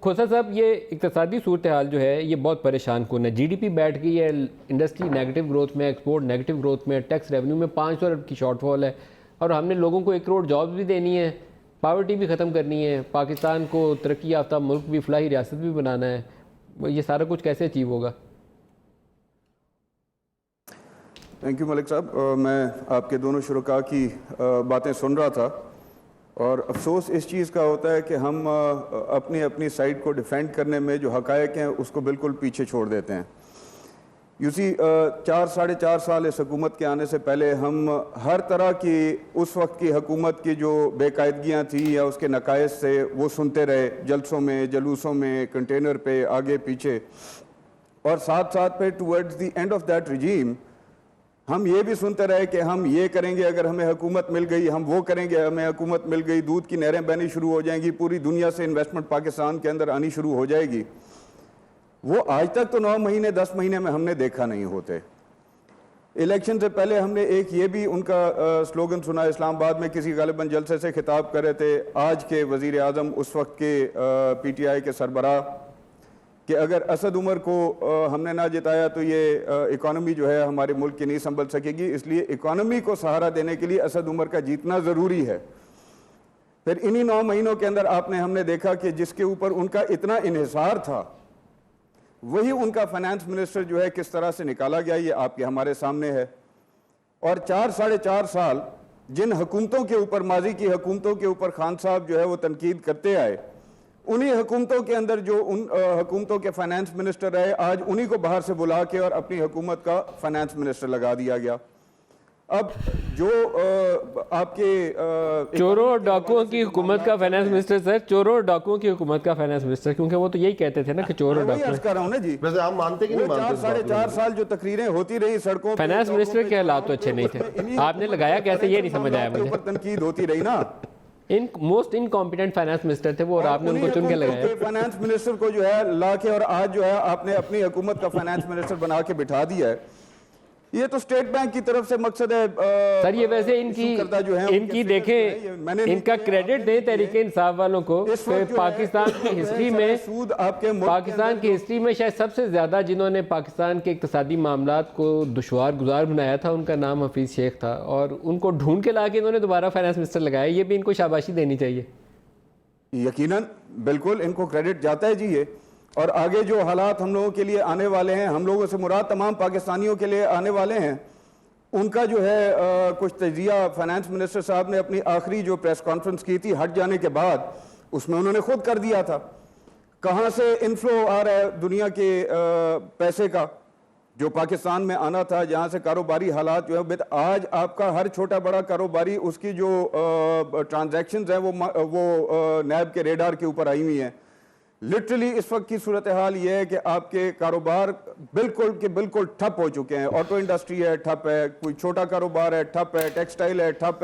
खोसा साहब, ये इक़्तिसादी सूरत हाल जो है ये बहुत परेशान कुन है। जीडीपी बैठ गई है, इंडस्ट्री नेगेटिव ग्रोथ में, एक्सपोर्ट नेगेटिव ग्रोथ में, टैक्स रेवेन्यू में 500 अरब की शॉर्टफॉल है, और हमने लोगों को 1 करोड़ जॉब्स भी देनी है, पावर्टी भी ख़त्म करनी है, पाकिस्तान को तरक्की याफ्ता मुल्क भी, फलाही रियासत भी बनाना है। ये सारा कुछ कैसे अचीव होगा? थैंक यू मलिक साहब। मैं आपके दोनों शुरका की बातें सुन रहा था, और अफसोस इस चीज़ का होता है कि हम अपनी अपनी साइड को डिफेंड करने में जो हकायक हैं उसको बिल्कुल पीछे छोड़ देते हैं। यूसी 4-4.5 साल इस हुकूमत के आने से पहले हम हर तरह की उस वक्त की हुकूमत की जो बेकायदगियाँ थी या उसके नकायस से वो सुनते रहे, जलसों में, जलूसों में, कंटेनर पे, आगे पीछे, और साथ साथ पे towards the end of that regime हम ये भी सुनते रहे कि हम ये करेंगे अगर हमें हुकूमत मिल गई, हम वो करेंगे हमें हुकूमत मिल गई, दूध की नहरें बहनी शुरू हो जाएंगी, पूरी दुनिया से इन्वेस्टमेंट पाकिस्तान के अंदर आनी शुरू हो जाएगी। वो आज तक तो 9 महीने 10 महीने में हमने देखा नहीं होते। इलेक्शन से पहले हमने एक ये भी उनका स्लोगन सुना, इस्लामाबाद में किसी गालिबन जलसे से खिताब कर रहे थे आज के वज़ीर आज़म, उस वक्त के PTI के सरबराह, कि अगर असद उमर को हमने ना जिताया तो ये इकॉनमी जो है हमारे मुल्क की नहीं संभल सकेगी, इसलिए इकॉनमी को सहारा देने के लिए असद उमर का जीतना ज़रूरी है। फिर इन्हीं 9 महीनों के अंदर हमने देखा कि जिसके ऊपर उनका इतना इन्हिसार था वही उनका फाइनेंस मिनिस्टर जो है किस तरह से निकाला गया, ये आपके हमारे सामने है। और 4-4.5 साल जिन हुकूमतों के ऊपर, माजी की हुकूमतों के ऊपर खान साहब जो है वो तनकीद करते आए, उन्हीं हुकूमतों के अंदर जो उन हुकूमतों के फाइनेंस मिनिस्टर रहे, आज उन्हीं को बाहर से बुला के और अपनी हुकूमत का फाइनेंस मिनिस्टर लगा दिया गया। अब जो आपके चोरों और डाकुओं की हुकूमत का फाइनेंस मिनिस्टर, सर, चोरों और डाकुओं की हुकूमत का फाइनेंस मिनिस्टर, क्योंकि वो तो यही कहते थे ना कि चोर और डाकू। कर रहा हूं ना जी, वैसे आप मानते कि नहीं मानते? 4-4.5 साल जो तकरीरें होती रही सड़कों, फाइनेंस मिनिस्टर के हालात तो अच्छे नहीं थे, आपने लगाया कैसे ये नहीं समझ आया मुझे। तनकीद होती रही ना, मोस्ट इनकॉम्पिटेंट फाइनेंस मिनिस्टर थे वो, और आपने उनको चुन के लगाया। फाइनेंस मिनिस्टर को जो है ला के और आज जो है आपने अपनी हुकूमत का फाइनेंस मिनिस्टर बना के बिठा दिया है। ये तो स्टेट बैंक की तरफ से मकसद है सर। ये वैसे इनकी देखें, इनका क्रेडिट दें तहरीक इंसाफ वालों को। पाकिस्तान की हिस्ट्री में, पाकिस्तान की हिस्ट्री में शायद सबसे ज्यादा जिन्होंने पाकिस्तान के इक्तिसादी मामलात को दुश्वार गुजार बनाया था, उनका नाम हफीज शेख था, और उनको ढूंढ के ला के इन्होंने दोबारा फाइनेंस मिनिस्टर लगाया। ये भी इनको शाबाशी देनी चाहिए। यकीनन, बिल्कुल इनको क्रेडिट जाता है जी ये। और आगे जो हालात हम लोगों के लिए आने वाले हैं, हम लोगों से मुराद तमाम पाकिस्तानियों के लिए आने वाले हैं, उनका जो है कुछ तजिया फाइनेंस मिनिस्टर साहब ने अपनी आखिरी जो प्रेस कॉन्फ्रेंस की थी हट जाने के बाद, उसमें उन्होंने खुद कर दिया था। कहाँ से इनफ्लो आ रहा है दुनिया के पैसे का, जो पाकिस्तान में आना था, जहाँ से कारोबारी हालात जो है, आज आपका हर छोटा बड़ा कारोबारी, उसकी जो ट्रांजैक्शंस हैं वो नैब के रेडार के ऊपर आई हुई हैं। लिटरली इस वक्त की सूरत हाल ये है कि आपके कारोबार बिल्कुल के बिल्कुल ठप हो चुके हैं। ऑटो इंडस्ट्री है, ठप है, कोई छोटा कारोबार है, ठप है, टेक्सटाइल है, ठप है।